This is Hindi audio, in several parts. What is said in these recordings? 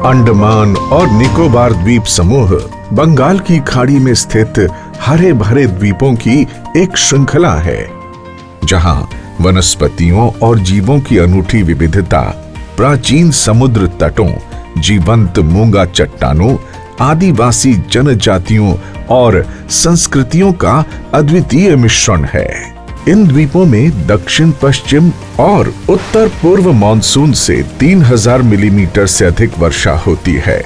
अंडमान और निकोबार द्वीप समूह बंगाल की खाड़ी में स्थित हरे भरे द्वीपों की एक श्रृंखला है, जहां वनस्पतियों और जीवों की अनूठी विविधता, प्राचीन समुद्र तटों, जीवंत मूंगा चट्टानों, आदिवासी जनजातियों और संस्कृतियों का अद्वितीय मिश्रण है। इन द्वीपों में दक्षिण पश्चिम और उत्तर पूर्व मानसून से 3000 मिलीमीटर से अधिक वर्षा होती है।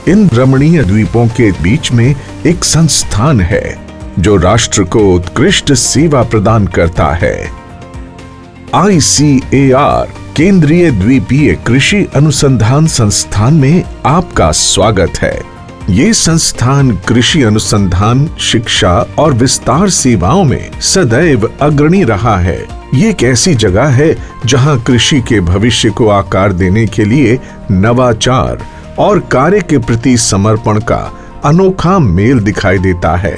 इन रमणीय द्वीपों के बीच में एक संस्थान है जो राष्ट्र को उत्कृष्ट सेवा प्रदान करता है। ICAR केंद्रीय द्वीपीय कृषि अनुसंधान संस्थान में आपका स्वागत है। ये संस्थान कृषि अनुसंधान, शिक्षा और विस्तार सेवाओं में सदैव अग्रणी रहा है। ये एक ऐसी जगह है जहां कृषि के भविष्य को आकार देने के लिए नवाचार और कार्य के प्रति समर्पण का अनोखा मेल दिखाई देता है।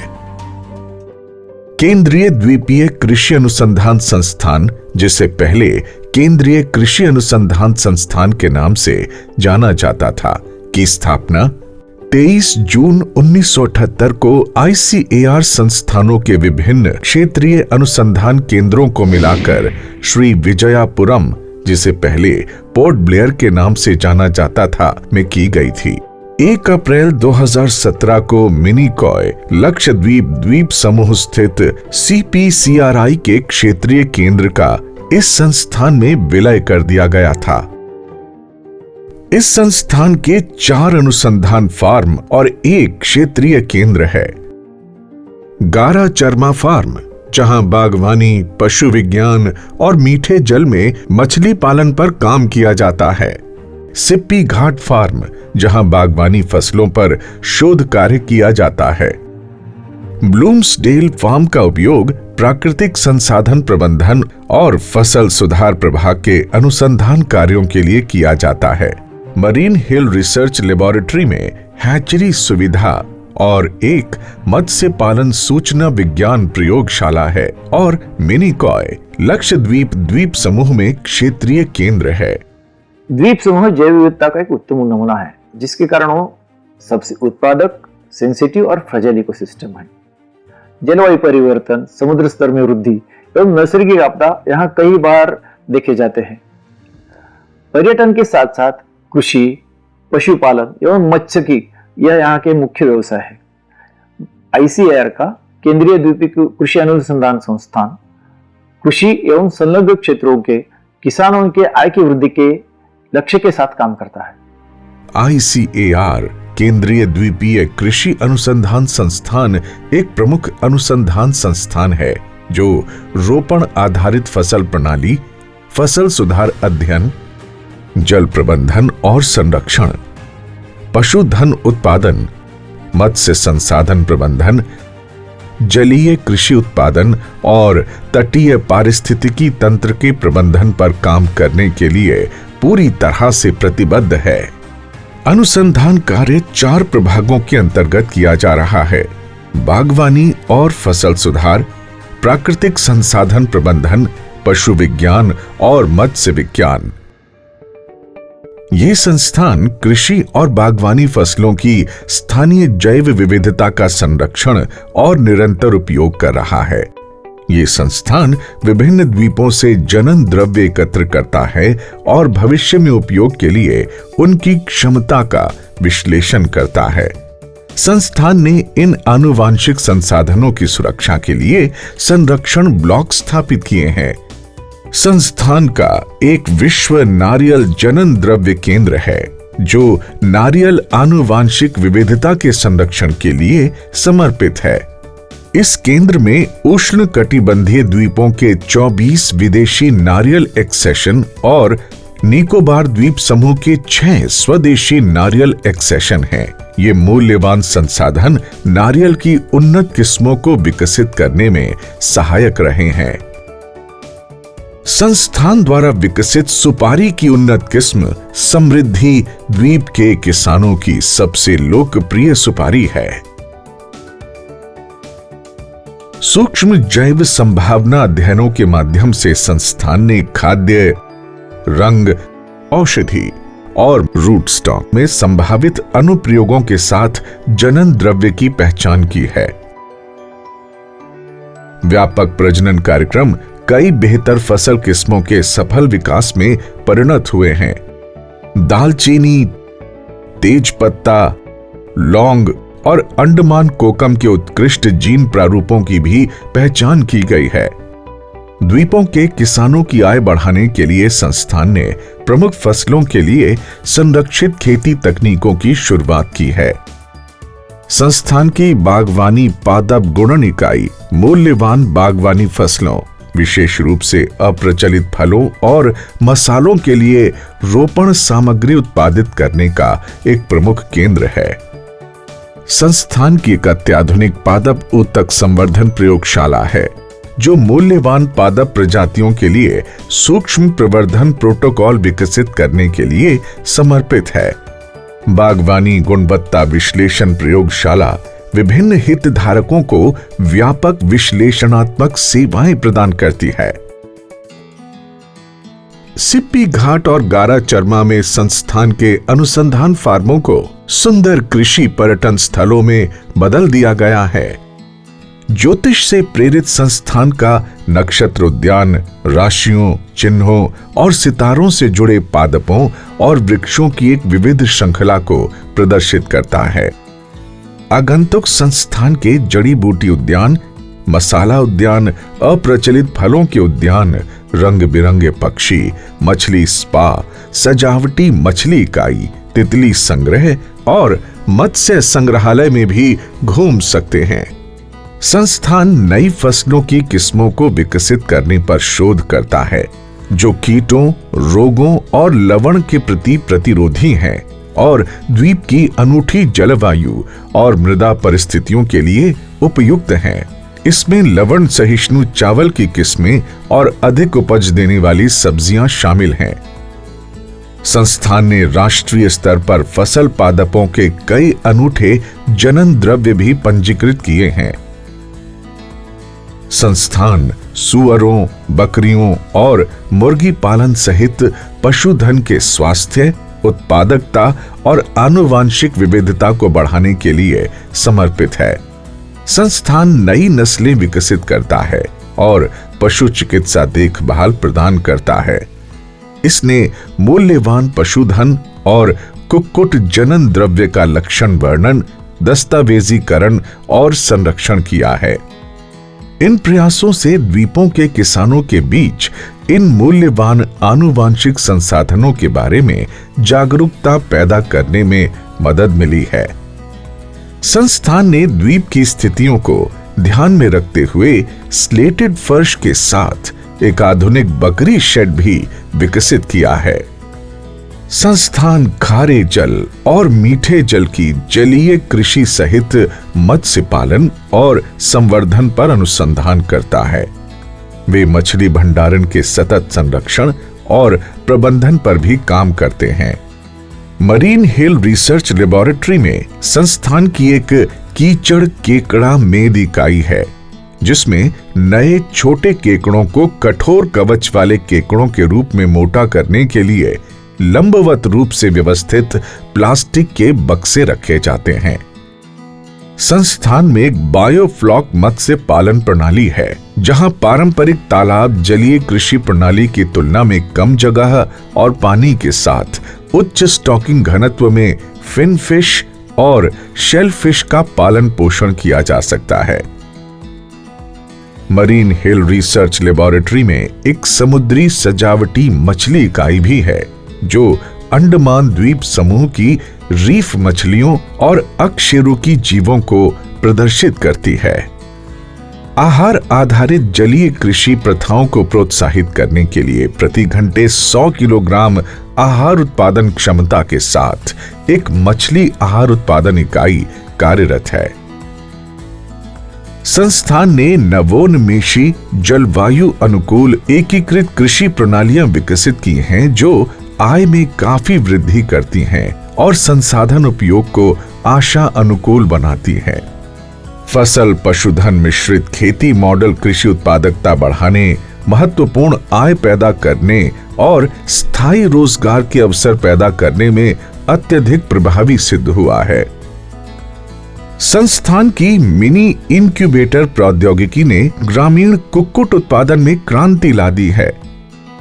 केंद्रीय द्वीपीय कृषि अनुसंधान संस्थान, जिसे पहले केंद्रीय कृषि अनुसंधान संस्थान के नाम से जाना जाता था, की स्थापना 23 जून 1978 को ICAR संस्थानों के विभिन्न क्षेत्रीय अनुसंधान केंद्रों को मिलाकर श्री विजयापुरम, जिसे पहले पोर्ट ब्लेयर के नाम से जाना जाता था, में की गई थी। 1 अप्रैल 2017 को मिनिकॉय लक्षद्वीप द्वीप समूह स्थित CPCRI के क्षेत्रीय केंद्र का इस संस्थान में विलय कर दिया गया था। इस संस्थान के 4 अनुसंधान फार्म और 1 क्षेत्रीय केंद्र है। गारा चरमा फार्म, जहां बागवानी, पशु विज्ञान और मीठे जल में मछली पालन पर काम किया जाता है। सिप्पी घाट फार्म, जहां बागवानी फसलों पर शोध कार्य किया जाता है। ब्लूम्सडेल फार्म का उपयोग प्राकृतिक संसाधन प्रबंधन और फसल सुधार प्रभाग के अनुसंधान कार्यों के लिए किया जाता है। मरीन हिल रिसर्च लेबोरेटरी में हैचरी सुविधा और एक मत्स्य पालन सूचना विज्ञान प्रयोगशाला है और मिनिकॉय लक्षद्वीप द्वीप समूह में क्षेत्रीय केंद्र है। द्वीप समूह जैव विविधता का एक उत्तम नमूना है, जिसके कारण वो सबसे उत्पादक, सेंसिटिव और फ्रेजाइल इकोसिस्टम है। जलवायु परिवर्तन, समुद्र स्तर में वृद्धि एवं नैसर्गिक आपदा यहाँ कई बार देखे जाते हैं। पर्यटन के साथ साथ कृषि, पशुपालन एवं मत्स्यिकी यह यहाँ के मुख्य व्यवसाय है। ICAR का केंद्रीय द्वीपीय कृषि अनुसंधान संस्थान कृषि एवं संलग्न क्षेत्रों के किसानों के आय की वृद्धि के लक्ष्य के साथ काम करता है। ICAR केंद्रीय द्वीपीय कृषि अनुसंधान संस्थान एक प्रमुख अनुसंधान संस्थान है जो रोपण आधारित फसल प्रणाली, फसल सुधार अध्ययन, जल प्रबंधन और संरक्षण, पशुधन उत्पादन, मत्स्य संसाधन प्रबंधन, जलीय कृषि उत्पादन और तटीय पारिस्थितिकी तंत्र के प्रबंधन पर काम करने के लिए पूरी तरह से प्रतिबद्ध है। अनुसंधान कार्य 4 प्रभागों के अंतर्गत किया जा रहा है: बागवानी और फसल सुधार, प्राकृतिक संसाधन प्रबंधन, पशु विज्ञान और मत्स्य विज्ञान। ये संस्थान कृषि और बागवानी फसलों की स्थानीय जैव विविधता का संरक्षण और निरंतर उपयोग कर रहा है। ये संस्थान विभिन्न द्वीपों से जनन द्रव्य एकत्र करता है और भविष्य में उपयोग के लिए उनकी क्षमता का विश्लेषण करता है। संस्थान ने इन आनुवांशिक संसाधनों की सुरक्षा के लिए संरक्षण ब्लॉक स्थापित किए हैं। संस्थान का एक विश्व नारियल जनन द्रव्य केंद्र है जो नारियल आनुवांशिक विविधता के संरक्षण के लिए समर्पित है। इस केंद्र में उष्ण कटिबंधीय द्वीपों के 24 विदेशी नारियल एक्सेशन और निकोबार द्वीप समूह के 6 स्वदेशी नारियल एक्सेशन हैं। ये मूल्यवान संसाधन नारियल की उन्नत किस्मों को विकसित करने में सहायक रहे हैं। संस्थान द्वारा विकसित सुपारी की उन्नत किस्म समृद्धि द्वीप के किसानों की सबसे लोकप्रिय सुपारी है। सूक्ष्म जैव संभावना अध्ययनों के माध्यम से संस्थान ने खाद्य, रंग, औषधि और रूट स्टॉक में संभावित अनुप्रयोगों के साथ जनन द्रव्य की पहचान की है। व्यापक प्रजनन कार्यक्रम कई बेहतर फसल किस्मों के सफल विकास में परिणत हुए हैं। दालचीनी, तेजपत्ता, लौंग और अंडमान कोकम के उत्कृष्ट जीन प्रारूपों की भी पहचान की गई है। द्वीपों के किसानों की आय बढ़ाने के लिए संस्थान ने प्रमुख फसलों के लिए संरक्षित खेती तकनीकों की शुरुआत की है। संस्थान की बागवानी पादप गुणन इकाई मूल्यवान बागवानी फसलों, विशेष रूप से अप्रचलित फलों और मसालों के लिए रोपण सामग्री उत्पादित करने का एक प्रमुख केंद्र है। संस्थान की एक अत्याधुनिक पादप ऊतक संवर्धन प्रयोगशाला है, जो मूल्यवान पादप प्रजातियों के लिए सूक्ष्म प्रवर्धन प्रोटोकॉल विकसित करने के लिए समर्पित है। बागवानी गुणवत्ता विश्लेषण प्रयोगशाला विभिन्न हितधारकों को व्यापक विश्लेषणात्मक सेवाएं प्रदान करती है। सिप्पी घाट और गारा चरमा में संस्थान के अनुसंधान फार्मों को सुंदर कृषि पर्यटन स्थलों में बदल दिया गया है। ज्योतिष से प्रेरित संस्थान का नक्षत्र उद्यान राशियों, चिन्हों और सितारों से जुड़े पादपों और वृक्षों की एक विविध श्रृंखला को प्रदर्शित करता है। आगंतुक संस्थान के जड़ी बूटी उद्यान, मसाला उद्यान, अप्रचलित फलों के उद्यान, रंग बिरंगे पक्षी, मछली स्पा, सजावटी मछली इकाई, तितली संग्रह और मत्स्य संग्रहालय में भी घूम सकते हैं। संस्थान नई फसलों की किस्मों को विकसित करने पर शोध करता है, जो कीटों, रोगों और लवण के प्रति प्रतिरोधी हैं और द्वीप की अनूठी जलवायु और मृदा परिस्थितियों के लिए उपयुक्त हैं। इसमें लवण सहिष्णु चावल की किस्में और अधिक उपज देने वाली सब्जियां शामिल हैं। संस्थान ने राष्ट्रीय स्तर पर फसल पादपों के कई अनूठे जनन द्रव्य भी पंजीकृत किए हैं। संस्थान सुअरों, बकरियों और मुर्गी पालन सहित पशुधन के स्वास्थ्य, उत्पादकता और आनुवांशिक विविधता को बढ़ाने के लिए समर्पित है। संस्थान नई नस्लें विकसित करता है और पशु चिकित्सा देखभाल प्रदान करता है। इसने मूल्यवान पशुधन और कुक्कुट जनन द्रव्य का लक्षण वर्णन, दस्तावेजीकरण और संरक्षण किया है। इन प्रयासों से द्वीपों के किसानों के बीच इन मूल्यवान आनुवांशिक संसाधनों के बारे में जागरूकता पैदा करने में मदद मिली है। संस्थान ने द्वीप की स्थितियों को ध्यान में रखते हुए स्लेटेड फर्श के साथ एक आधुनिक बकरी शेड भी विकसित किया है। संस्थान खारे जल और मीठे जल की जलीय कृषि सहित मत्स्य पालन और संवर्धन पर अनुसंधान करता है। वे मछली भंडारण के सतत संरक्षण और प्रबंधन पर भी काम करते हैं। मरीन हिल रिसर्च लेबोरेटरी में संस्थान की एक कीचड़ केकड़ा मेद इकाई है, जिसमें नए छोटे केकड़ों को कठोर कवच वाले केकड़ों के रूप में मोटा करने के लिए लंबवत रूप से व्यवस्थित प्लास्टिक के बक्से रखे जाते हैं। संस्थान में एक बायोफ्लॉक मत्स्य पालन प्रणाली है, जहां पारंपरिक तालाब जलीय कृषि प्रणाली की तुलना में कम जगह और पानी के साथ उच्च स्टॉकिंग घनत्व में फिन फिश और शेल फिश का पालन पोषण किया जा सकता है। मरीन हिल रिसर्च लेबोरेटरी में एक समुद्री सजावटी मछली इकाई भी है, जो अंडमान द्वीप समूह की रीफ मछलियों और अकशेरुकी जीवों को प्रदर्शित करती है। आहार आधारित जलीय कृषि प्रथाओं को प्रोत्साहित करने के लिए प्रति घंटे 100 किलोग्राम आहार उत्पादन क्षमता के साथ एक मछली आहार उत्पादन इकाई कार्यरत है। संस्थान ने नवोन्मेषी जलवायु अनुकूल एकीकृत कृषि प्रणालियां विकसित की हैं, जो आय में काफी वृद्धि करती हैं और संसाधन उपयोग को आशा अनुकूल बनाती है। फसल पशुधन मिश्रित खेती मॉडल कृषि उत्पादकता बढ़ाने महत्वपूर्ण आय पैदा करने और स्थायी रोजगार के अवसर पैदा करने में अत्यधिक प्रभावी सिद्ध हुआ है। संस्थान की मिनी इनक्यूबेटर प्रौद्योगिकी ने ग्रामीण कुक्कुट उत्पादन में क्रांति ला दी है।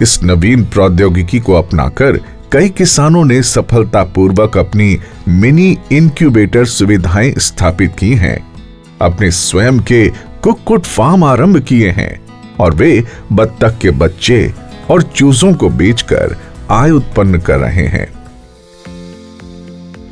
इस नवीन प्रौद्योगिकी को अपनाकर कई किसानों ने सफलतापूर्वक अपनी मिनी इनक्यूबेटर सुविधाएं स्थापित की हैं, अपने स्वयं के कुक्कुट फार्म आरंभ किए हैं और वे बत्तख के बच्चे और चूजों को बेचकर आय उत्पन्न कर रहे हैं।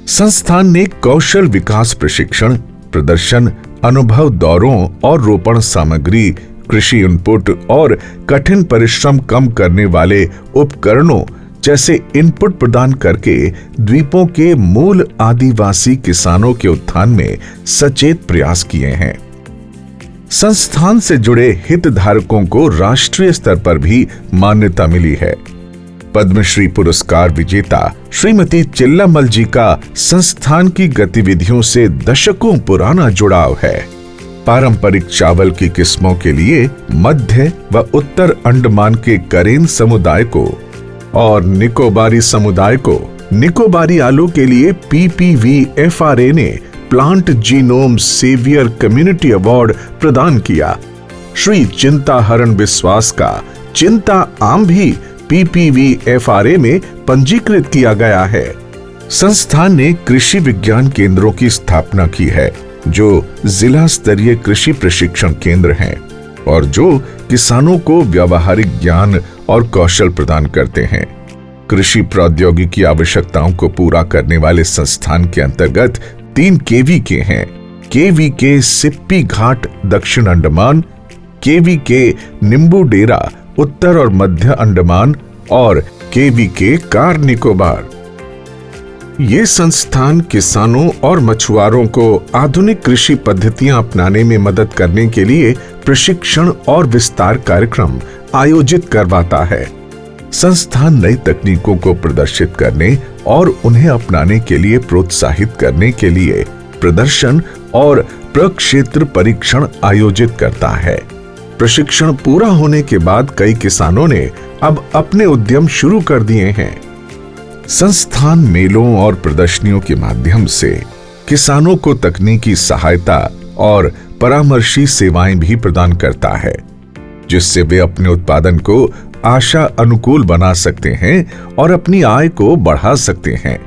संस्थान ने कौशल विकास प्रशिक्षण, प्रदर्शन, अनुभव दौरों और रोपण सामग्री, कृषि इनपुट और कठिन परिश्रम कम करने वाले उपकरणों जैसे इनपुट प्रदान करके द्वीपों के मूल आदिवासी किसानों के उत्थान में सचेत प्रयास किए हैं। संस्थान से जुड़े हितधारकों को राष्ट्रीय स्तर पर भी मान्यता मिली है। पद्मश्री पुरस्कार विजेता श्रीमती चिल्लामल जी का संस्थान की गतिविधियों से दशकों पुराना जुड़ाव है। पारंपरिक चावल की किस्मों के लिए मध्य व उत्तर अंडमान के करेन समुदाय को और निकोबारी समुदाय को निकोबारी आलू के लिए PPVFRA ने plant genome saviour community award प्रदान किया। श्री चिंताहरण विश्वास का चिंता आम भी PPVFRA में पंजीकृत किया गया है। संस्थान ने कृषि विज्ञान केंद्रों की स्थापना की है, जो जिला स्तरीय कृषि प्रशिक्षण केंद्र हैं और जो किसानों को व्यावहारिक ज्ञान और कौशल प्रदान करते हैं। कृषि प्रौद्योगिकी आवश्यकताओं को पूरा करने वाले संस्थान के अंतर्गत 3 KVK हैं। KVK सिप्पी घाट दक्षिण अंडमान, KVK निम्बू डेरा उत्तर और मध्य अंडमान और KVK कार निकोबार। ये संस्थान किसानों और मछुआरों को आधुनिक कृषि पद्धतियां अपनाने में मदद करने के लिए प्रशिक्षण और विस्तार कार्यक्रम आयोजित करवाता है। संस्थान नई तकनीकों को प्रदर्शित करने और उन्हें अपनाने के लिए प्रोत्साहित करने के लिए प्रदर्शन और प्रक्षेत्र परीक्षण आयोजित करता है। प्रशिक्षण पूरा होने के बाद कई किसानों ने अब अपने उद्यम शुरू कर दिए हैं। संस्थान मेलों और प्रदर्शनियों के माध्यम से किसानों को तकनीकी सहायता और परामर्शी सेवाएं भी प्रदान करता है, जिससे वे अपने उत्पादन को आशा अनुकूल बना सकते हैं और अपनी आय को बढ़ा सकते हैं।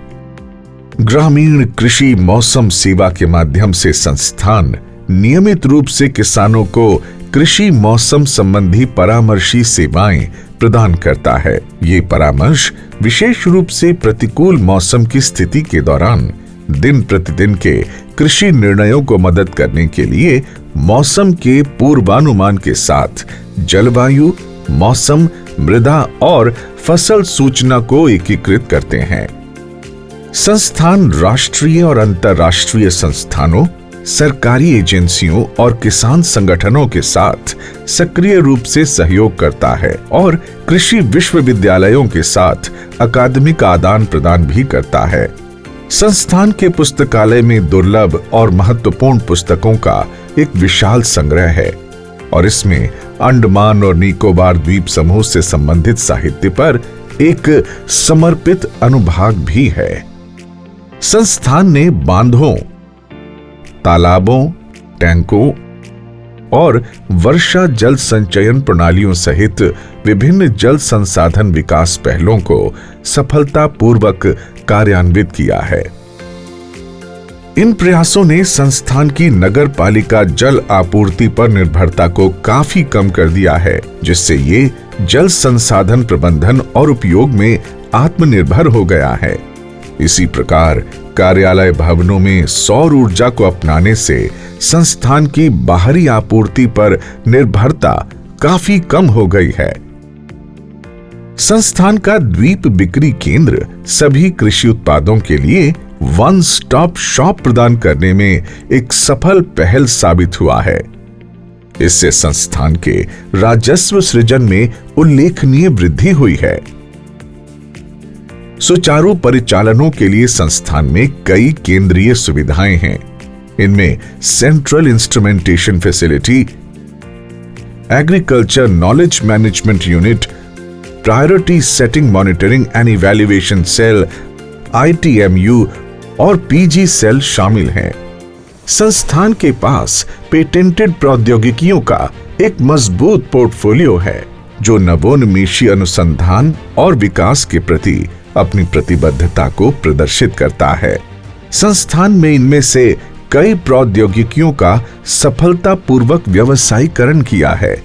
ग्रामीण कृषि मौसम सेवा के माध्यम से संस्थान नियमित रूप से किसानों को कृषि मौसम संबंधी परामर्शी सेवाएं प्रदान करता है। ये परामर्श विशेष रूप से प्रतिकूल मौसम की स्थिति के दौरान दिन प्रतिदिन के कृषि निर्णयों को मदद करने के लिए मौसम के पूर्वानुमान के साथ जलवायु, मौसम, मृदा और फसल सूचना को एकीकृत करते हैं। संस्थान राष्ट्रीय और अंतर्राष्ट्रीय संस्थानों, सरकारी एजेंसियों और किसान संगठनों के साथ सक्रिय रूप से सहयोग करता है और कृषि विश्वविद्यालयों के साथ अकादमिक आदान प्रदान भी करता है। संस्थान के पुस्तकालय में दुर्लभ और महत्वपूर्ण पुस्तकों का एक विशाल संग्रह है और इसमें अंडमान और निकोबार द्वीप समूह से संबंधित साहित्य पर एक समर्पित अनुभाग भी है। संस्थान ने बांधों, तालाबों, टैंकों और वर्षा जल संचयन प्रणालियों सहित विभिन्न जल संसाधन विकास पहलों को सफलतापूर्वक कार्यान्वित किया है। इन प्रयासों ने संस्थान की नगर पालिका जल आपूर्ति पर निर्भरता को काफी कम कर दिया है, जिससे ये जल संसाधन प्रबंधन और उपयोग में आत्मनिर्भर हो गया है। इसी प्रकार कार्यालय भवनों में सौर ऊर्जा को अपनाने से संस्थान की बाहरी आपूर्ति पर निर्भरता काफी कम हो गई है। संस्थान का द्वीप बिक्री केंद्र सभी कृषि उत्पादों के लिए वन स्टॉप शॉप प्रदान करने में एक सफल पहल साबित हुआ है। इससे संस्थान के राजस्व सृजन में उल्लेखनीय वृद्धि हुई है। सुचारू परिचालनों के लिए संस्थान में कई केंद्रीय सुविधाएं हैं। इनमें central instrumentation facility, agriculture knowledge management unit, priority setting monitoring and evaluation cell, ITMU और PG सेल शामिल हैं। संस्थान के पास पेटेंटेड प्रौद्योगिकियों का एक मजबूत पोर्टफोलियो है जो नवोन्मेषी अनुसंधान और विकास के प्रति अपनी प्रतिबद्धता को प्रदर्शित करता है। संस्थान में इनमें से कई प्रौद्योगिकियों का सफलतापूर्वक व्यवसायीकरण किया है,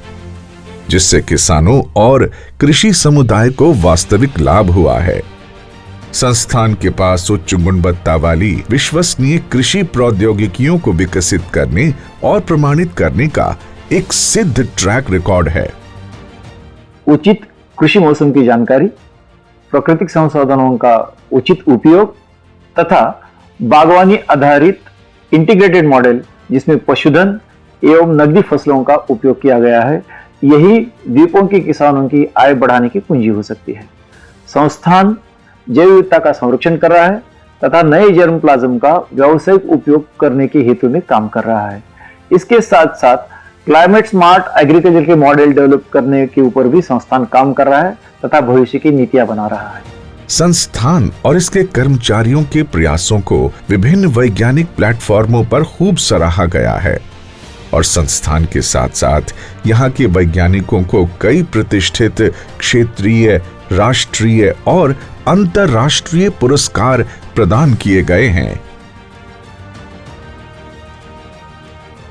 जिससे किसानों और कृषि समुदाय को वास्तविक लाभ हुआ है। संस्थान के पास उच्च गुणवत्ता वाली विश्वसनीय कृषि प्रौद्योगिकियों को विकसित करने और प्रमाणित करने का एक सिद्ध ट्रैक रिकॉर्ड है। उचित कृषि मौसम की जानकारी, प्राकृतिक संसाधनों का उचित उपयोग तथा बागवानी आधारित इंटीग्रेटेड मॉडल जिसमें पशुधन एवं नकदी फसलों का उपयोग किया गया है, यही द्वीपों के किसानों की आय बढ़ाने की कुंजी हो सकती है। संस्थान जैव विविधता का संरक्षण कर रहा है तथा नए जर्म प्लाज्म का व्यावसायिक उपयोग करने के हेतु में काम कर रहा है। इसके साथ साथ क्लाइमेट स्मार्ट एग्रीकल्चर के मॉडल डेवलप करने के ऊपर भी संस्थान काम कर रहा है तथा भविष्य की नीतियां बना रहा है। संस्थान और इसके कर्मचारियों के प्रयासों को विभिन्न वैज्ञानिक प्लेटफॉर्मों पर खूब सराहा गया है और संस्थान के साथ साथ यहाँ के वैज्ञानिकों को कई प्रतिष्ठित क्षेत्रीय, राष्ट्रीय और अंतर्राष्ट्रीय पुरस्कार प्रदान किए गए हैं।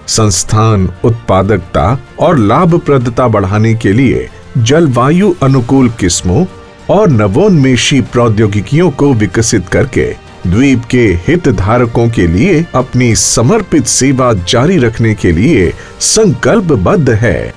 संस्थान उत्पादकता और लाभप्रदता बढ़ाने के लिए जलवायु अनुकूल किस्मों और नवोन्मेषी प्रौद्योगिकियों को विकसित करके द्वीप के हितधारकों के लिए अपनी समर्पित सेवा जारी रखने के लिए संकल्पबद्ध है।